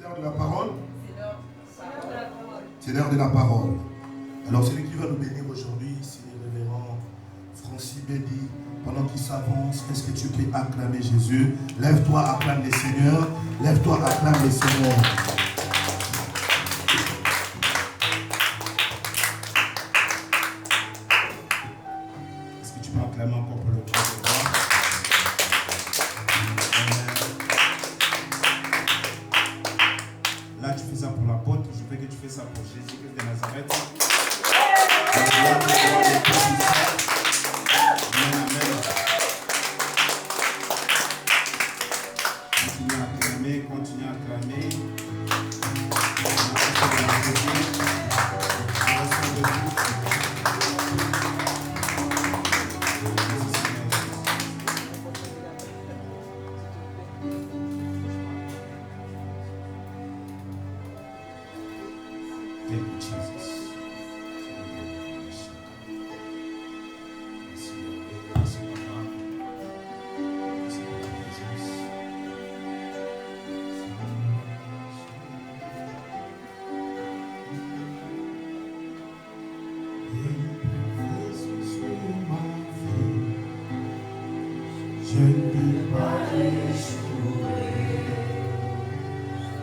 l'heure de la parole. C'est l'heure de la parole. Alors celui qui va nous bénir aujourd'hui, c'est le révérend Francis Bédi. Pendant qu'il s'avance, est-ce que tu peux acclamer Jésus? Lève-toi, acclame le Seigneur. Lève-toi, acclame le Seigneur. Est-ce que tu peux acclamer encore pour le grand roi? Là, tu fais ça pour l'apôtre. Je veux que tu fasses ça pour Jésus-Christ de Nazareth. Continue à acclamer. Thank you, Jesus. Je ne peux pas échouer,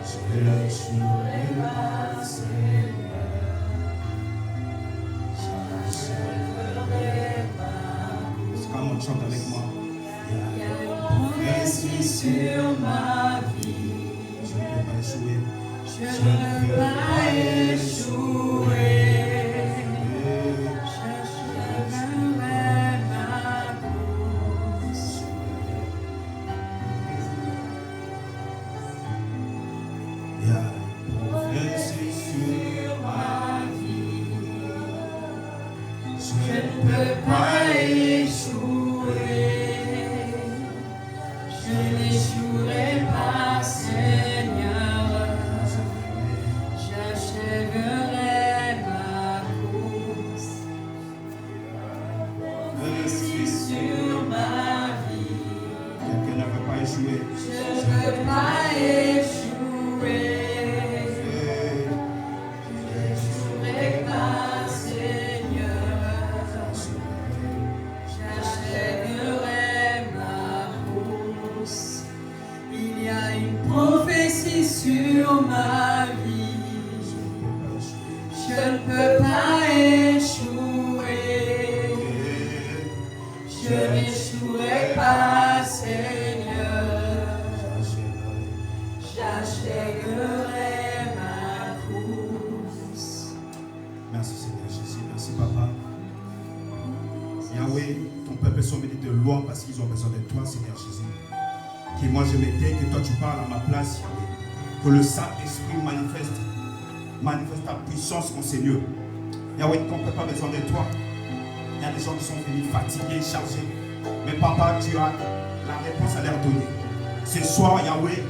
je n'échouerai pas, Seigneur, j'achèverai ma course. Comment on chante avec moi? Il y a une prophétie sur ma vie. Je ne peux pas échouer. Je ne peux pas échouer. Parce qu'ils ont besoin de toi, Seigneur Jésus. Que moi je m'étais, que toi tu parles à ma place, Yahweh. Que le Saint-Esprit manifeste ta puissance, mon Seigneur. Yahweh, qu'on ne peut pas besoin de toi. Il y a des gens qui sont venus fatigués, chargés. Mais papa, tu as la réponse à leur donner. Ce soir, Yahweh,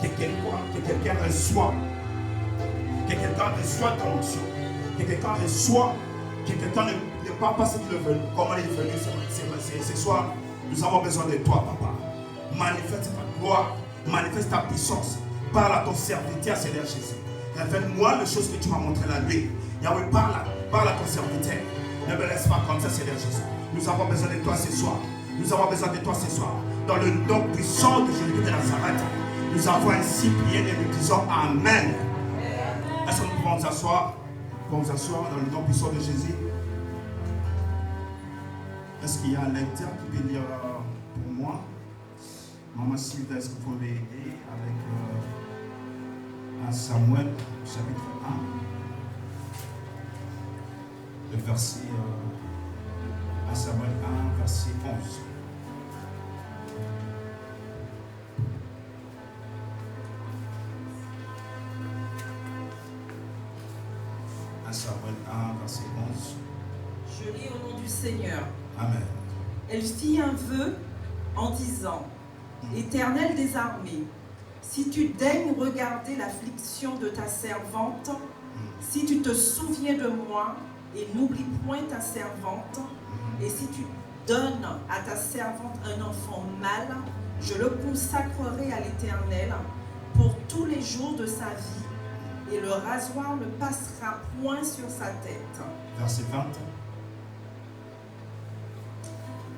que quelqu'un reçoit ton onction. Que quelqu'un reçoit, que quelqu'un ne parle pas ce qu'il veut. Comment il est venu ce soir. Nous avons besoin de toi, papa. Manifeste ta gloire, manifeste ta puissance. Parle à ton serviteur, Seigneur Jésus. Révèle-moi les choses que tu m'as montrées la nuit. Yahweh, parle à ton serviteur. Ne me laisse pas comme ça, Seigneur Jésus. Nous avons besoin de toi ce soir. Nous avons besoin de toi ce soir. Dans le nom puissant de Jésus de Nazareth, nous avons ainsi prié et nous disons Amen. Est-ce que nous pouvons nous asseoir? Nous pouvons nous asseoir dans le nom puissant de Jésus. Est-ce qu'il y a un lecteur qui peut lire pour moi? Maman Sylvie, est-ce que vous pouvez aider avec 1 Samuel, chapitre 1, le verset 1 Samuel 1, verset 11. Samuel 1, verset 11. Je lis au nom du Seigneur. Amen. Elle fit un vœu en disant: Éternel des armées, si tu daignes regarder l'affliction de ta servante, si tu te souviens de moi et n'oublie point ta servante, et si tu donnes à ta servante un enfant mâle, je le consacrerai à l'Éternel pour tous les les jours de sa vie, et le rasoir ne passera point sur sa tête. Verset 20.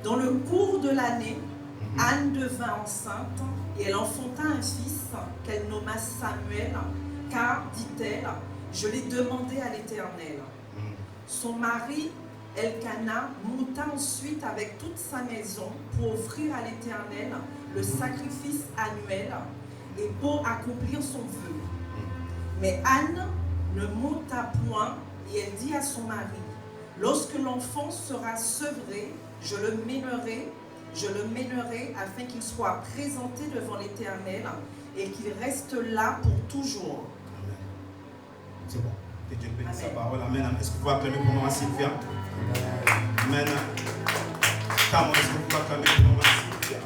Dans le cours de l'année, Anne devint enceinte, et elle enfanta un fils qu'elle nomma Samuel, car, dit-elle, je l'ai demandé à l'Éternel. Son mari, Elkana, monta ensuite avec toute sa maison pour offrir à l'Éternel le sacrifice annuel et pour accomplir son vœu. Mais Anne ne monta point, et elle dit à son mari, lorsque l'enfant sera sevré, je le mènerai afin qu'il soit présenté devant l'Éternel et qu'il reste là pour toujours. Amen. C'est bon. Que Dieu bénisse sa parole. Amen. Est-ce que vous pouvez acclamer pour Maman Sylvia? Amen. Est-ce que vous pouvez acclamer pour Maman Sylvia?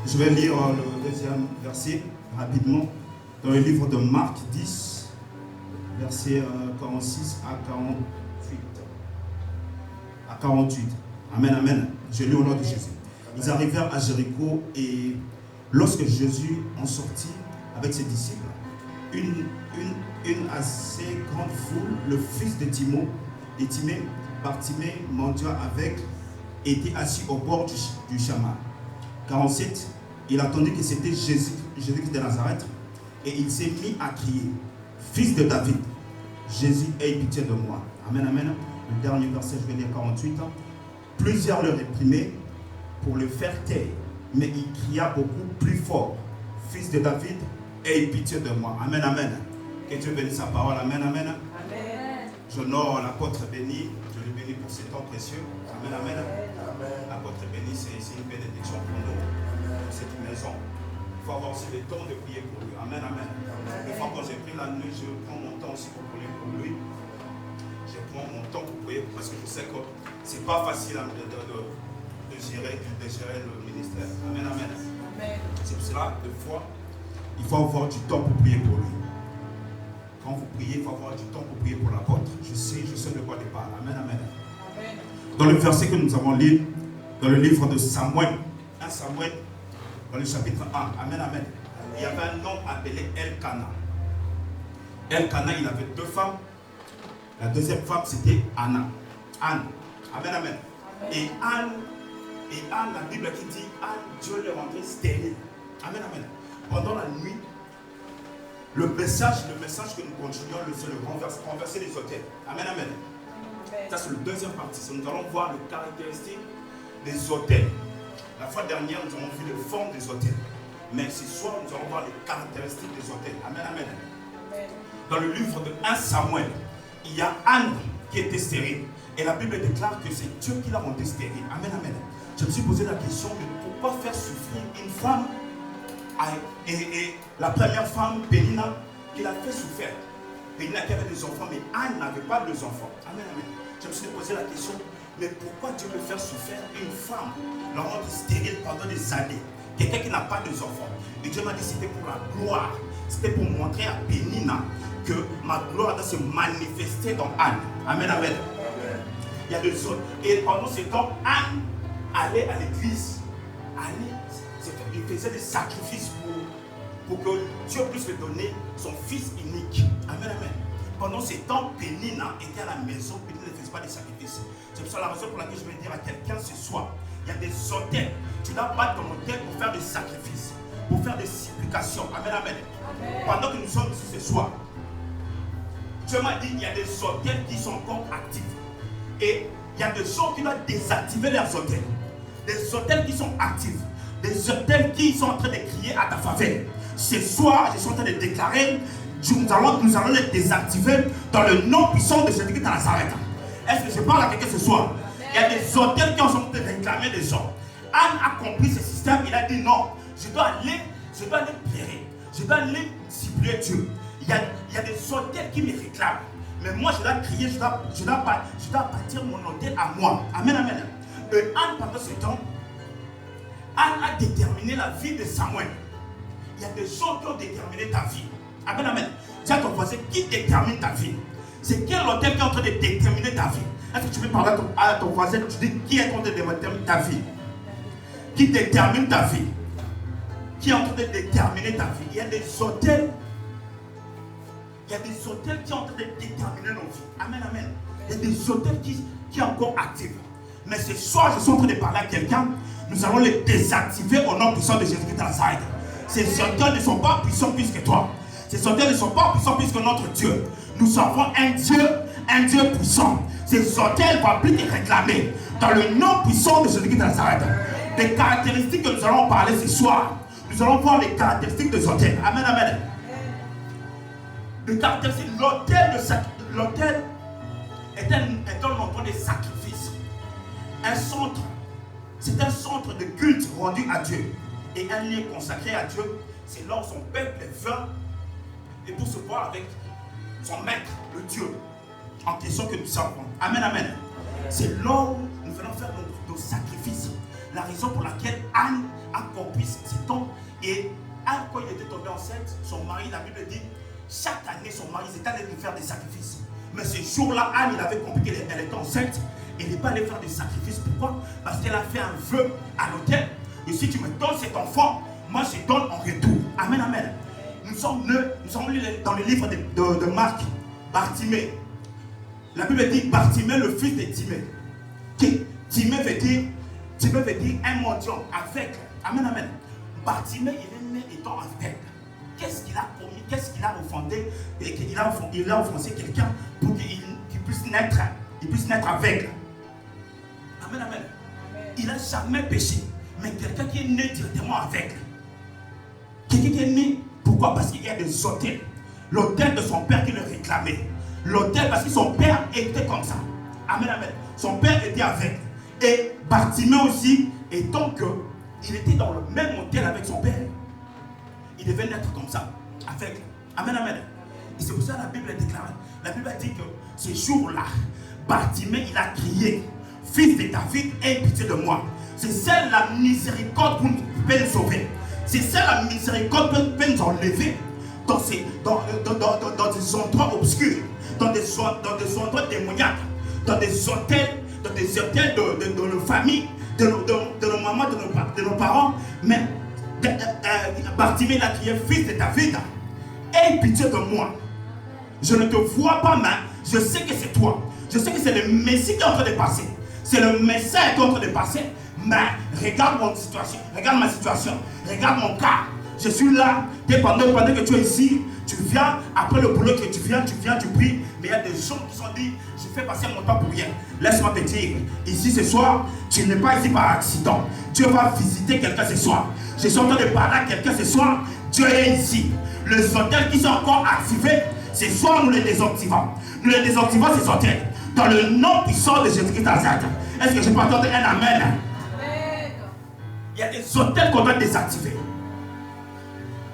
Je vais lire le deuxième verset rapidement dans le livre de Marc 10, versets 46 à 48. Amen, amen. Je lis au nom de Jésus. Ils arrivèrent à Jéricho et lorsque Jésus en sortit avec ses disciples, une assez grande foule, le fils de Timée, Bartimée, mendiant avec, était assis au bord du chemin. 47, il attendit que c'était Jésus de Nazareth et il s'est mis à crier, fils de David, Jésus, aie pitié de moi. Amen, amen. Le dernier verset, je vais lire 48. Plusieurs le réprimaient pour le faire taire, mais il cria beaucoup plus fort, fils de David, aie pitié de moi. Amen, amen. Que Dieu bénisse sa parole. Amen, amen. Amen. J'honore l'apôtre béni. Je le bénis pour ses temps précieux. Amen, amen. L'apôtre béni, c'est une bénédiction pour nous, pour cette maison. Il faut avoir aussi le temps de prier pour lui. Amen, amen. Une fois quand j'ai pris la nuit, je prends mon temps aussi pour prier pour lui. Je prends mon temps pour prier parce que je sais que c'est pas facile de gérer le ministère. Amen, amen. C'est pour cela, des fois, il faut avoir du temps pour prier pour lui. Quand vous priez, il faut avoir du temps pour prier pour l'apôtre. Je sais de quoi il parle. Amen, amen. Dans le verset que nous avons lu, dans le livre de Samuel, 1 Samuel, dans le chapitre 1, amen, amen. Il y avait un homme appelé Elkana. Elkana, il avait deux femmes. La deuxième femme, c'était Anne. Amen, amen. Et Anne, la Bible qui dit, Anne, Dieu le rendait stérile. Amen, amen. Pendant la nuit, le message que nous continuons, c'est le renverser les autels. Amen, amen. Ça, c'est le deuxième partie. Nous allons voir les caractéristiques des autels. La fois dernière, nous avons vu les formes des autels. Mais ce soir, nous allons voir les caractéristiques des autels. Amen, amen. Dans le livre de 1 Samuel, il y a Anne qui était stérile. Et la Bible déclare que c'est Dieu qui l'a rendue stérile. Amen, amen. Je me suis posé la question de pourquoi faire souffrir une femme. Et la première femme, Pénina, qui l'a fait souffrir. Pénina qui avait des enfants, mais Anne n'avait pas de enfants. Amen, amen. Je me suis posé la question, mais pourquoi Dieu veut faire souffrir une femme, la rendre stérile pendant des années? Quelqu'un qui n'a pas de enfants. Et Dieu m'a dit c'était pour la gloire. C'était pour montrer à Pénina que ma gloire doit se manifester dans Anne. Amen, amen. Il y a des autres. Et pendant ce temps, Anne allait à l'église. Il faisait des sacrifices pour que Dieu puisse lui donner son fils unique. Amen, amen. Pendant ce temps, Pénina était à la maison. Pénina ne faisait pas des sacrifices. C'est pour ça la raison pour laquelle je vais dire à quelqu'un ce soir. Il y a des autels. Tu dois battre ton autel pour faire des sacrifices, pour faire des supplications. Amen, amen. Pendant que nous sommes ici ce soir, Dieu m'a dit il y a des autels qui sont encore actifs. Et il y a des gens qui doivent désactiver leurs autels. Des autels qui sont actifs. Des autels qui sont en train de crier à ta faveur. Ce soir, je suis en train de déclarer, nous allons les désactiver dans le nom puissant de Jésus-Christ de Nazareth. Est-ce que je parle à quelqu'un ce soir? Il y a des hôtels qui sont en train de réclamer des gens. Anne a compris ce système, il a dit non, je dois aller plairer, je dois aller cibler Dieu. Il y a des hôtels qui me réclament. Mais moi je dois crier, je dois bâtir mon hôtel à moi. Amen, amen. Et Anne, pendant ce temps, Anne a déterminé la vie de Samuel. Il y a des gens qui ont déterminé ta vie. Amen, amen. Dis à ton voisin, qui détermine ta vie? C'est quel hôtel qui est en train de déterminer ta vie? Est-ce que tu peux parler à ton voisin, tu dis qui est en train de déterminer ta vie? Qui détermine ta vie? qui est en train de déterminer ta vie. Il y a des hôtels. Il y a des hôtels qui sont en train de déterminer nos vies. Amen, amen. Il y a des hôtels qui sont encore actifs. Mais ce soir, je suis en train de parler à quelqu'un. Nous allons les désactiver au nom puissant de Jésus-Christ de Nazareth. Ces hôtels ne sont pas puissants plus que toi. Ces hôtels ne sont pas puissants plus que notre Dieu. Nous avons un Dieu puissant. Ces hôtels vont plus te réclamer. Dans le nom puissant de Jésus-Christ de Nazareth. Des caractéristiques que nous allons parler ce soir. Nous allons voir les caractéristiques des hôtels. Amen, amen. Les caractéristiques. L'hôtel est un endroit de sacrifice. Un centre. C'est un centre de culte rendu à Dieu. Et un lieu consacré à Dieu. C'est là où son peuple vient et pour se voir avec son maître, le Dieu en question que nous servons. Amen, amen. C'est là où nous venons faire nos sacrifices. La raison pour laquelle Anne a compris ces temps. Et Anne, quand il était tombé enceinte, son mari, la Bible dit, chaque année, son mari était allé lui faire des sacrifices. Mais ce jour-là, Anne, il avait compris qu'elle était enceinte. Et il n'est pas allé faire des sacrifices. Pourquoi? Parce qu'elle a fait un vœu à l'autel. Et si tu me donnes cet enfant, moi je donne en retour. Amen, amen. Nous avons lu dans le livre de Marc, Bartimée. La Bible dit Bartimée, le fils de Timée. Timée veut dire un mendiant, aveugle. Amen, amen. Bartimée, il est né étant aveugle. Qu'est-ce qu'il a commis? Qu'est-ce qu'il a offensé? Et qu'il a offensé quelqu'un pour qu'il puisse naître aveugle. Amen, amen. Il n'a jamais péché. Mais quelqu'un qui est né directement aveugle. Quelqu'un qui est né, pourquoi? Parce qu'il y a des hôtels. L'hôtel de son père qui le réclamait. L'hôtel parce que son père était comme ça. Amen, amen. Son père était aveugle. Et Bartimée aussi, étant qu'il était dans le même hôtel avec son père, il devait naître comme ça, aveugle. Amen, amen. Et c'est pour ça que la Bible est déclarée. La Bible dit que ce jour-là, Bartimée, il a crié, fils de David, aie pitié de moi. C'est celle la miséricorde qui peut nous sauver. C'est celle la miséricorde qui peut nous enlever dans des endroits obscurs, dans des endroits démoniaques, dans des hôtels de nos familles, de nos mamans, de nos parents. Mais Bartimée a crié, fils de David, aie pitié de moi. Je ne te vois pas, mais je sais que c'est toi. Je sais que c'est le Messie qui est en train de passer. C'est le Messie qui est en train de passer. Mais regarde ma situation, regarde mon cas. Je suis là, pendant que tu es ici, tu viens, après le boulot que tu viens, tu pries. Mais il y a des gens qui sont dit, je fais passer mon temps pour rien. Laisse-moi te dire, ici ce soir, tu n'es pas ici par accident. Dieu va visiter quelqu'un ce soir. Je suis en train de parler à quelqu'un ce soir, Dieu est ici. Les hôtels qui sont encore activés, ce soir nous les désactivons. Nous les désactivons ces hôtels. Dans le nom puissant de Jésus-Christ Nazareth. Est-ce que je peux entendre un amen? Il y a des hôtels qu'on doit désactiver.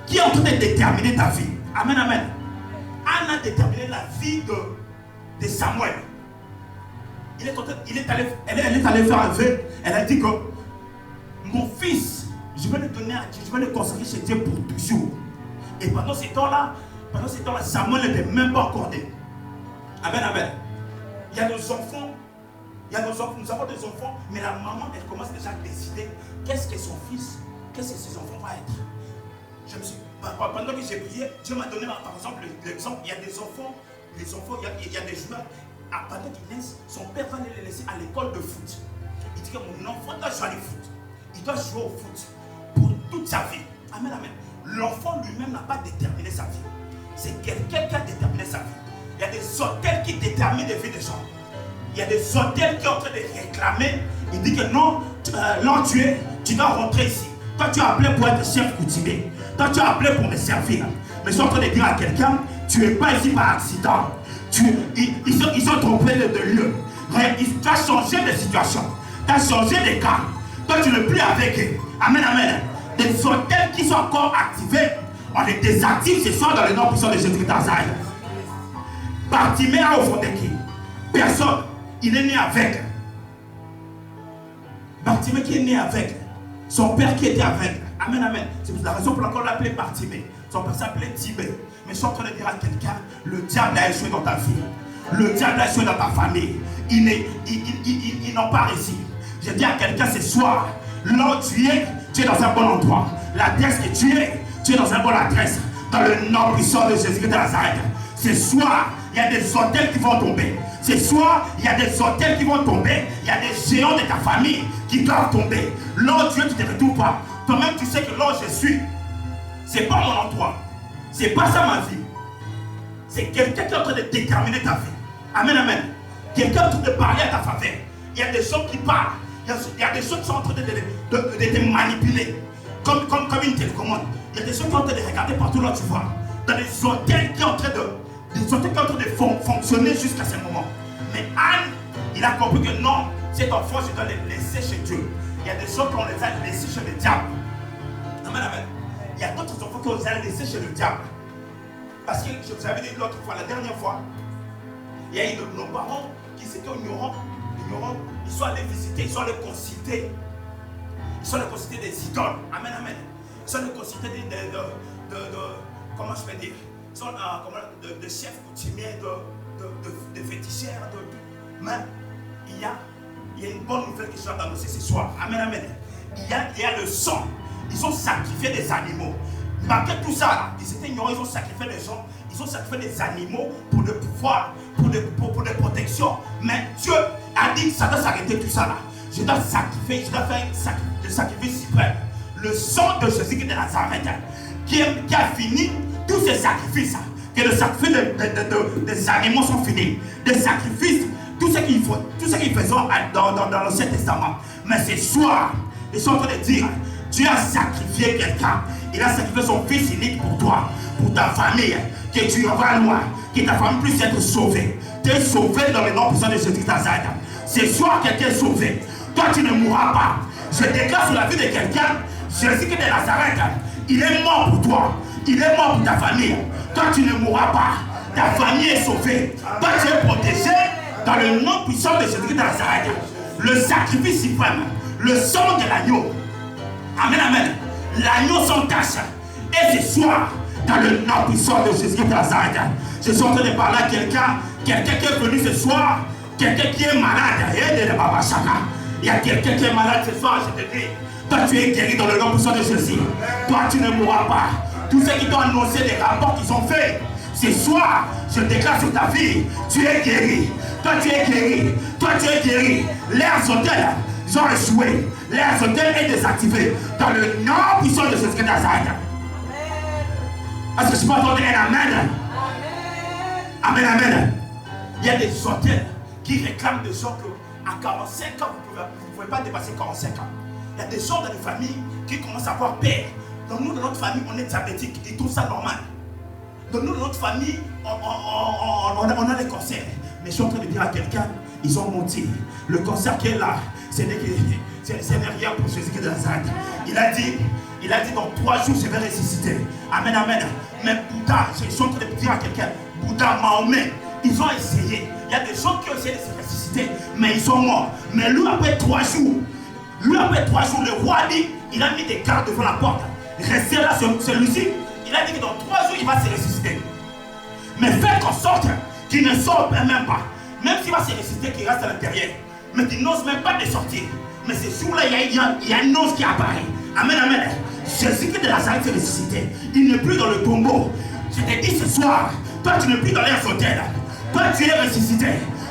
Qui est en train de déterminer ta vie? Amen, amen. Anne a déterminé la vie de Samuel. Elle est allée faire un vœu. Elle a dit que mon fils, je vais le donner à Dieu, je vais le consacrer chez Dieu pour toujours. Et pendant ces temps-là, Samuel n'était même pas encore né. Amen, amen. Il y a nos enfants. Nous avons des enfants, mais la maman, elle commence déjà à décider qu'est-ce que son fils, qu'est-ce que ses enfants vont être. Pendant que j'ai prié, Dieu m'a donné, par exemple, l'exemple, il y a des enfants, il y a des joueurs, pendant qu'ils naissent, son père va les laisser à l'école de foot. Il dit que mon enfant doit jouer au foot. Il doit jouer au foot pour toute sa vie. Amen, amen. L'enfant lui-même n'a pas déterminé sa vie. C'est quelqu'un qui a déterminé sa vie. Il y a des hôtels qui déterminent les vies des gens. Il y a des hôtels qui sont en train de réclamer. Il dit que non, tu dois rentrer ici. Toi, tu as appelé pour être chef coutumier. Toi, tu as appelé pour me servir. Mais ils sont en train de dire à quelqu'un, tu n'es pas ici par accident. Ils sont trompés de lieu. Tu as changé de situation. Tu as changé de cas. Toi, tu n'es plus avec eux. Amen, amen. Des hôtels qui sont encore activés, on les désactive ce soir dans le nom puissant de Jésus-Christ Nazareth. Bartimée a offensé qui? Personne. Il est né avec. Bartimée qui est né avec. Son père qui était avec. Amen, amen. C'est la raison pour laquelle on l'appelait Bartimée. Son père s'appelait Timée. Mais je suis en train de dire à quelqu'un, le diable a échoué dans ta vie. Le diable a échoué dans ta famille. Il n'en pas ici. Je dis à quelqu'un ce soir, là où tu es, Tu es dans un bon endroit. L'adresse que tu es dans une bonne adresse. Dans le nom puissant de Jésus de Nazareth. Ce soir, il y a des hôtels qui vont tomber. Ce soir, il y a des hôtels qui vont tomber. Il y a des géants de ta famille qui doivent tomber. Là, Dieu, tu ne te retrouves pas. Toi-même, tu sais que là où je suis, ce n'est pas mon endroit. Ce n'est pas ça ma vie. C'est quelqu'un qui est en train de déterminer ta vie. Amen, amen. Quelqu'un est en train de parler à ta faveur. Il y a des gens qui parlent. Il y a des gens qui sont en train de te manipuler. Comme une télécommande. Il y a des gens qui sont en train de regarder partout là, tu vois. Dans des hôtels qui sont en train de fonctionner jusqu'à ce moment. Mais Anne, il a compris que non, cet enfant, je dois les laisser chez Dieu. Il y a des gens qui ont les a laissés chez le diable. Amen, amen. Il y a d'autres enfants qui ont les a laissés chez le diable. Parce que je vous avais dit l'autre fois, la dernière fois, il y a eu nos parents qui étaient ignorants. Ils sont allés visiter, ils sont allés consulter. Ils sont allés consulter des idoles. Amen, amen. Ils sont allés consulter comment je peux dire, ils sont de chefs coutumiers, de féticheurs. Mais il y a une bonne nouvelle que je dois annoncer ce soir. Amen, amen. Il y a le sang. Ils ont sacrifié des animaux. Malgré tout ça, là, ils étaient ignorants, ils ont sacrifié des gens, ils ont sacrifié des animaux pour le pouvoir, pour des protections. Mais Dieu a dit que ça doit s'arrêter tout ça là. Je dois sacrifier, je dois faire le sacrifice suprême. Le sang de Jésus de Nazareth qui a fini tous ces sacrifices. Que le sacrifice des animaux sont finis. Des sacrifices, tout ce qu'ils faisaient dans l'Ancien Testament. Mais ce soir, ils sont en train de dire, Dieu a sacrifié quelqu'un. Il a sacrifié son fils unique pour toi, pour ta famille, que tu vas loin, que ta famille puisse être sauvée. Tu es sauvé dans le nom puissant de Jésus de Nazareth. Ce soir, quelqu'un est sauvé. Toi, tu ne mourras pas. Je déclare sur la vie de quelqu'un, Jésus de Nazareth, il est mort pour toi. Il est mort pour ta famille. Toi, tu ne mourras pas. Ta famille est sauvée. Toi, tu es protégé dans le nom puissant de Jésus de Nazareth. Le sacrifice suprême, le sang de l'agneau. Amen, amen. L'agneau sans tache. Et ce soir, dans le nom puissant de Jésus de Nazareth, je suis en train de parler à quelqu'un qui est venu ce soir, quelqu'un qui est malade. Il y a quelqu'un qui est malade ce soir, je te dis. Toi, tu es guéri dans le nom puissant de Jésus. Toi, tu ne mourras pas. Tous ceux qui t'ont annoncé les rapports qu'ils ont faits, ce soir, je déclare sur ta vie, tu es guéri. Toi, tu es guéri. Toi, tu es guéri. Leurs hôtels, ils ont échoué. Leurs hôtels est désactivé. Dans le nom puissant de Jésus de Nazareth. Est-ce que je peux entendre un amen? Amen, amen. Il y a des hôtels qui réclament des gens qu'à 45 ans, vous ne pouvez pas dépasser 45 ans. Il y a des gens dans les familles qui commencent à avoir peur. Dans nous, dans notre famille, on est diabétique. Ils trouvent ça normal. Dans nous, dans notre famille, on a des cancers. Mais je suis en train de dire à quelqu'un, ils ont menti. Le cancer qui est là, ce n'est rien pour Jésus de Nazareth. Il a dit dans 3 jours, je vais ressusciter. Amen, amen. Mais Bouddha, je suis en train de dire à quelqu'un, Bouddha, Mahomet, ils ont essayé. Il y a des gens qui ont essayé de se ressusciter, mais ils sont morts. Mais lui, après 3 jours, le roi dit, il a mis des gardes devant la porte. Restez là, celui-ci. Il a dit que dans 3 jours, il va se ressusciter. Mais faites en sorte qu'il ne sorte même pas. Même s'il va se ressusciter, qu'il reste à l'intérieur. Mais qu'il n'ose même pas de sortir. Mais ce jour-là, il y a une ose qui apparaît. Amen, amen. Jésus de Nazareth est ressuscité. Il n'est plus dans le tombeau. Je te dis ce soir, toi tu n'es plus dans leur hôtel. Toi tu es ressuscité.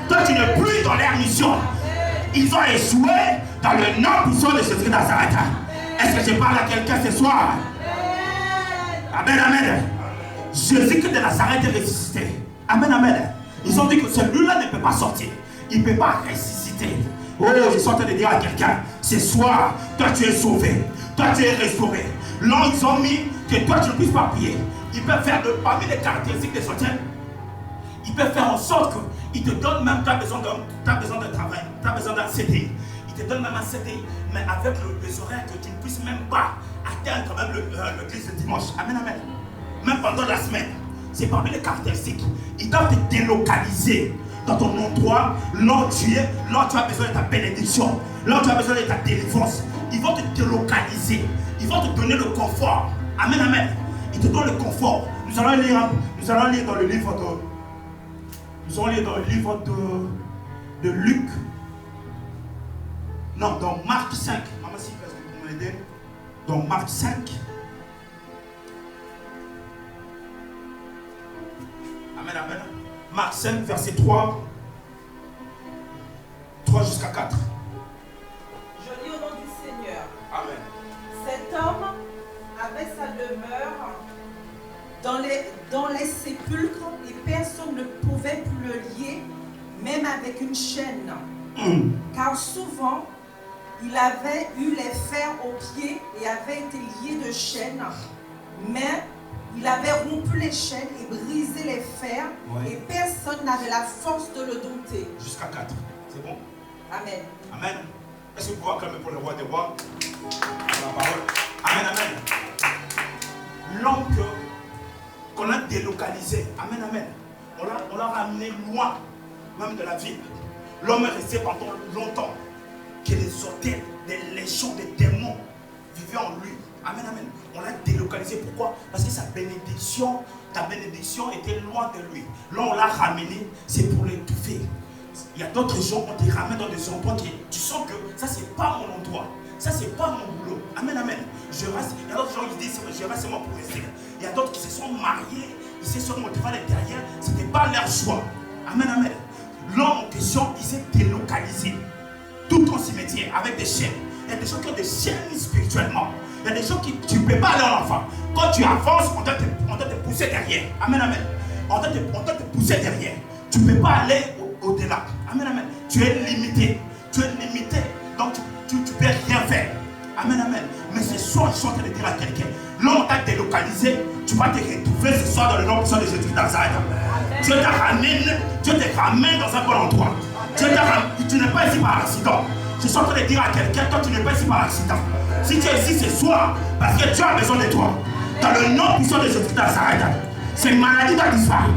Toi tu n'es plus dans leur mission. Ils ont échoué dans le nom puissant de Jésus de Nazareth. Est-ce que je parle à quelqu'un ce soir? Amen, amen. Jésus de Nazareth est ressuscité. Amen, amen. Ils ont dit que celui-là ne peut pas sortir. Il ne peut pas ressusciter. Oh, je suis en train de dire à quelqu'un, ce soir, toi tu es sauvé. Toi tu es restauré. Là, ils ont mis que toi tu ne puisses pas prier. Ils peuvent faire parmi les caractéristiques des hôtels, ils peuvent faire en sorte qu'ils te donnent même, tu as besoin de travail, tu as besoin d'un CDI. Ils te donnent même un CDI, mais avec les horaires que tu ne puisses même pas atteindre même l'église de dimanche. Amen, amen. Même pendant la semaine. C'est parmi les caractéristiques. Ils doivent te délocaliser dans ton endroit, là tu as besoin de ta bénédiction, là tu as besoin de ta délivrance. Ils vont te délocaliser. Ils vont te donner le confort. Amen, amen. Ils te donnent le confort. Nous allons lire dans le livre de Luc. Non, dans Marc 5. Maman, si, parce que vous m'aidez. Donc Marc 5. Amen, amen. Marc 5, verset 3 jusqu'à 4. Je lis au nom du Seigneur. Amen. Cet homme avait sa demeure dans les sépulcres et personne ne pouvait plus le lier, même avec une chaîne. Car souvent, il avait eu les fers aux pieds et avait été lié de chaînes, mais il avait rompu les chaînes et brisé les fers, et personne n'avait la force de le dompter. Jusqu'à 4. C'est bon? Amen. Amen. Est-ce que vous pouvez acclamer pour le roi des rois? La parole. Amen, amen. L'homme qu'on a délocalisé. Amen, amen. On l'a ramené loin, même de la ville. L'homme est resté pendant longtemps. Que les hôtels, des légions, des démons vivaient en lui. Amen, amen. On l'a délocalisé. Pourquoi? Parce que sa bénédiction, ta bénédiction était loin de lui. Là, on l'a ramené, c'est pour l'étouffer. Il y a d'autres gens, on te ramène dans des endroits qui, tu sens que ça, c'est pas mon endroit. Ça, c'est pas mon boulot. Amen, amen. Je reste. Il y a d'autres gens qui disent, je reste seulement pour rester. Il y a d'autres qui se sont mariés, ils se sont motivés à l'intérieur. Ce n'était pas leur choix. Amen, amen. L'homme en question, il s'est délocalisé. Tout ton cimetière avec des chaînes. Il y a des gens qui ont des chaînes spirituellement. Il y a des gens qui, tu ne peux pas aller en enfant. Quand tu avances, on doit te pousser derrière. Amen, amen. On doit te pousser derrière. Tu ne peux pas aller au-delà. Amen, amen. Tu es limité. Tu es limité. Donc tu ne peux rien faire. Amen, amen. Mais ce soir, je suis en train de dire à quelqu'un, là on t'a délocalisé, tu vas te retrouver ce soir dans le nom puissant de Jésus de Nazareth. Dieu te ramène dans un bon endroit. Tu n'es pas ici par accident. Je suis en train de dire à quelqu'un, toi tu n'es pas ici par accident. Si tu es ici ce soir, parce que Dieu a besoin de toi, dans le nom puissant de Jésus de Nazareth, cette maladie doit disparaître.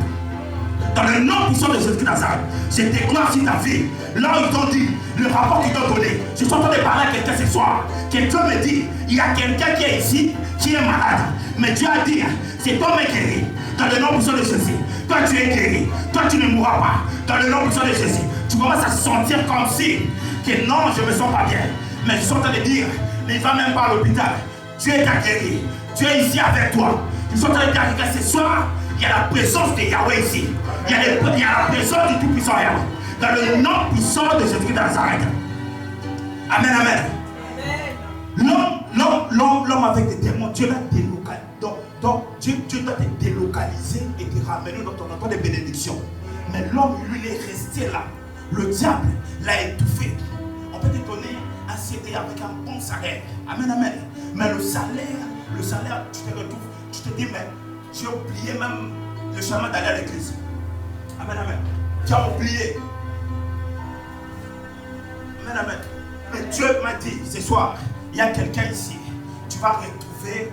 Dans le nom puissant de Jésus de Nazareth, je déclare sur ta vie, là où ils t'ont dit, le rapport qu'ils t'ont donné, je suis en train de parler à quelqu'un ce soir. Quelqu'un me dit, il y a quelqu'un qui est ici, qui est malade. Mais Dieu a dit, cet homme est guéri. Dans le nom puissant de Jésus, toi tu es guéri. Toi tu ne mourras pas. Dans le nom puissant de Jésus, tu commences à sentir comme si, que non, je ne me sens pas bien. Mais je suis en train de dire, ne va même pas à l'hôpital. Dieu t'a guéri. Dieu est ici avec toi. Je suis en train de dire à quelqu'un ce soir, il y a la présence de Yahweh ici. Il y a la présence du Tout-Puissant Yahweh. Dans le nom puissant de Jésus de Nazareth. Amen, amen. L'homme avec des démons, Dieu l'a délocalisé. Donc Dieu doit te délocaliser et te ramener dans ton endroit de bénédiction. Mais l'homme, lui, il est resté là. Le diable l'a étouffé. On peut te donner un CD avec un bon salaire. Amen, amen. Mais le salaire, tu te retrouves, tu te dis, mais j'ai oublié même le chemin d'aller à l'église. Amen, amen. Tu as oublié. Amen, amen. Mais Dieu m'a dit ce soir, il y a quelqu'un ici. Tu vas retrouver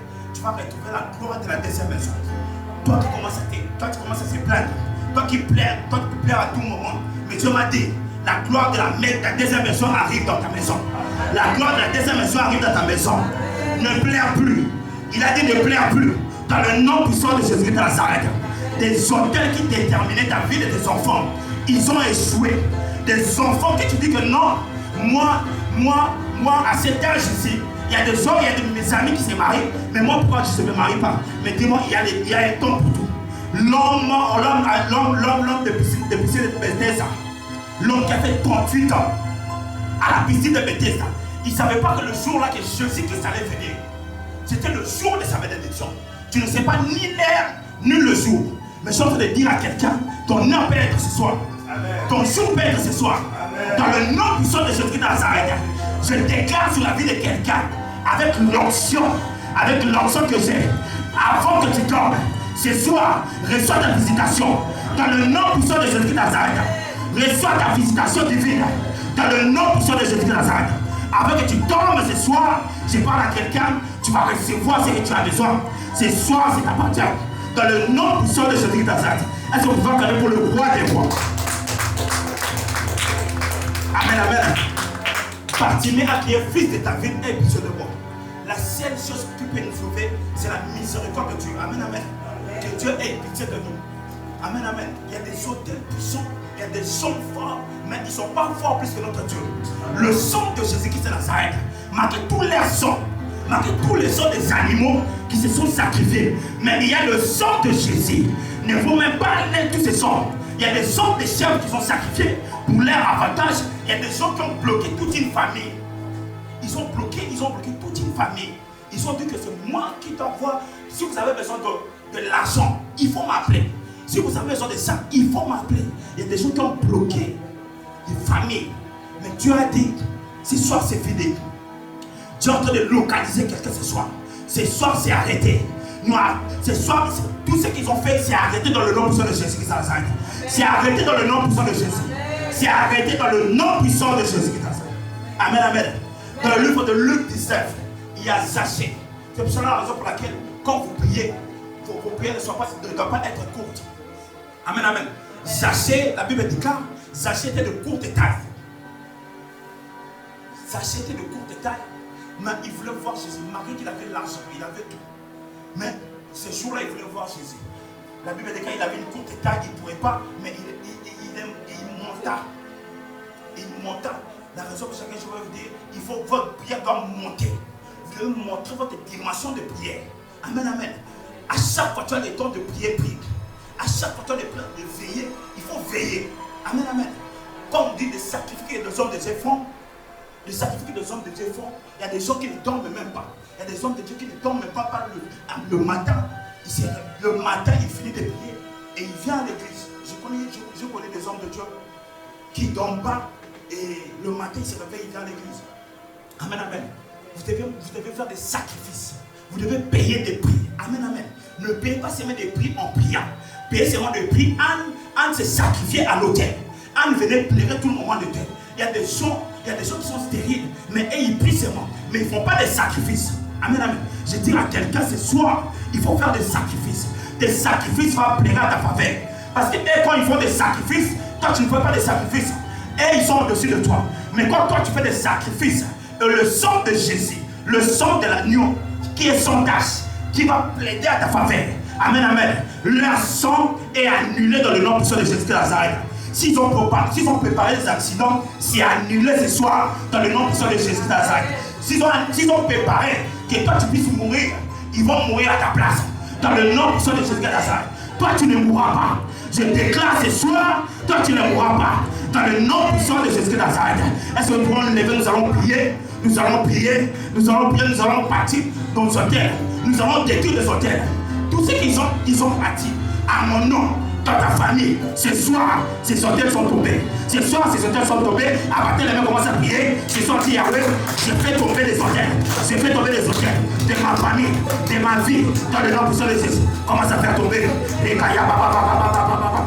la gloire de la deuxième maison. Toi qui commences à se plaindre. Toi qui pleures à tout moment. Mais Dieu m'a dit, la gloire de la deuxième maison arrive dans ta maison. La gloire de la deuxième maison arrive dans ta maison. Ne pleure plus. Il a dit ne pleure plus. Dans le nom puissant de Jésus de Nazareth. Des hôtels qui déterminaient ta vie de tes enfants, ils ont échoué. Des enfants que tu dis que non, moi, à cet âge ici, il y a des gens, il y a de mes amis qui se marient, mais moi, pourquoi je ne me marie pas? Mais dis-moi, il y a un temps pour tout. L'homme de piscine de Bethesda, l'homme qui a fait 38 ans à la piscine de Bethesda, il ne savait pas que le jour-là que Jésus-Christ allait venir, c'était le jour de sa bénédiction. Tu ne sais pas ni l'heure, ni le jour. Mais je suis en train de dire à quelqu'un, ton heure peut être ce soir. Amen. Ton jour peut être ce soir. Amen. Dans le nom puissant de Jésus de Nazareth, je déclare sur la vie de quelqu'un, avec l'onction que j'ai, avant que tu tombes, ce soir, reçois ta visitation. Dans le nom puissant de Jésus de Nazareth, reçois ta visitation divine. Dans le nom puissant de Jésus de Nazareth, avant que tu tombes ce soir, je parle à quelqu'un, tu vas recevoir ce que tu as besoin. Ce soir, c'est t'appartient. Dans le nom puissant de Jésus de Nazareth. Est-ce qu'on peut faire pour le roi des rois? Amen, amen. Bartimée qui est fils de David et fils de roi. La seule chose qui peut nous sauver, c'est la miséricorde de Dieu. Amen, amen. Que Dieu ait pitié de nous. Amen, amen. Il y a des hôtels puissants, il y a des hommes forts, mais ils ne sont pas forts plus que notre Dieu. Le sang de Jésus-Christ de Nazareth marque tous les sons. Malgré tous les sangs des animaux qui se sont sacrifiés. Mais il y a le sang de Jésus. Ne vaut même pas tous ces sangs. Il y a des sangs des chèvres qui sont sacrifiés pour leur avantage. Il y a des gens qui ont bloqué toute une famille. Ils ont bloqué toute une famille. Ils ont dit que c'est moi qui dois voir. Si vous avez besoin de l'argent, il faut m'appeler. Si vous avez besoin de ça, il faut m'appeler. Il y a des gens qui ont bloqué des familles. Mais Dieu a dit, ce soir c'est fini. Dieu est en train de localiser quelqu'un ce soir. Ce soir c'est arrêté. Ce soir, tout ce qu'ils ont fait, c'est arrêté dans le nom puissant de Jésus-Christ. C'est arrêté dans le nom puissant de Jésus. C'est arrêté dans le nom puissant de Jésus-Christ. Amen, amen. Dans le livre de Luc 19, il y a Zachée. C'est pour cela la raison pour laquelle, quand vous priez, vos prières ne doivent pas être courtes. Amen, amen. Zachée, la Bible déclare, Zachée était de courte taille. Zachée était de courte taille. Mais il voulait voir Jésus. Malgré qu'il avait l'argent, il avait tout. Mais ce jour-là, il voulait voir Jésus. La Bible déclare qu'il avait une courte taille, il ne pouvait pas, mais il monta. Il monta. La raison pour laquelle je vais vous dire, votre prière doit monter. Vous devez montrer votre dimension de prière. Amen, amen. À chaque fois que tu as le temps de prier, prie. À chaque fois que tu as le temps de veiller, il faut veiller. Amen, amen. Comme on dit de sacrifier des hommes de Dieu font, de sacrifier des hommes de Dieu font, il y a des gens qui ne dorment même pas. Il y a des hommes de Dieu qui ne dorment même pas le matin. Le matin, il finit de prier et il vient à l'église. Je connais des hommes de Dieu qui ne dorment pas et le matin, il se réveille, il vient à l'église. Amen, amen. Vous devez faire des sacrifices. Vous devez payer des prix. Amen, amen. Ne payez pas seulement des prix en priant. Payez seulement des prix en se sacrifier à l'autel. En venir pleurer tout le moment de Dieu. Il y a des gens qui sont stériles, mais eux, ils prient seulement. Mais ils ne font pas des sacrifices. Amen, amen. Je dis à quelqu'un ce soir, il faut faire des sacrifices. Des sacrifices vont plaire à ta faveur. Parce que eux, quand ils font des sacrifices, toi, tu ne fais pas des sacrifices. Et ils sont au-dessus de toi. Mais quand toi, tu fais des sacrifices, le sang de Jésus, le sang de l'agneau, qui est sans tache, qui va plaider à ta faveur. Amen, amen. Leur sang est annulé dans le nom puissant de Jésus de Nazareth. S'ils ont préparé des accidents, c'est annulé ce soir dans le nom puissant de Jésus de Nazareth. S'ils ont préparé que toi tu puisses mourir, ils vont mourir à ta place dans le nom puissant de Jésus de Nazareth. Toi tu ne mourras pas. Je déclare ce soir, toi tu ne mourras pas dans le nom puissant de Jésus de Nazareth. Est-ce que nous pouvons nous lever, nous allons prier, nous allons prier, nous allons partir dans nos hôtels, nous allons détruire les hôtels. Tous ceux qui ont parti à mon nom, dans ta famille, ce soir, ces hôtels sont tombés. Ce soir, ces hôtels sont tombés. À partir de la main, commence à prier. Ce soir, dit Yahweh, je fais tomber les hôtels. Je fais tomber les hôtels de ma famille, de ma vie, dans le nom puissant de Jésus. Commence à faire tomber les kaya, baba, baba, baba, baba, baba.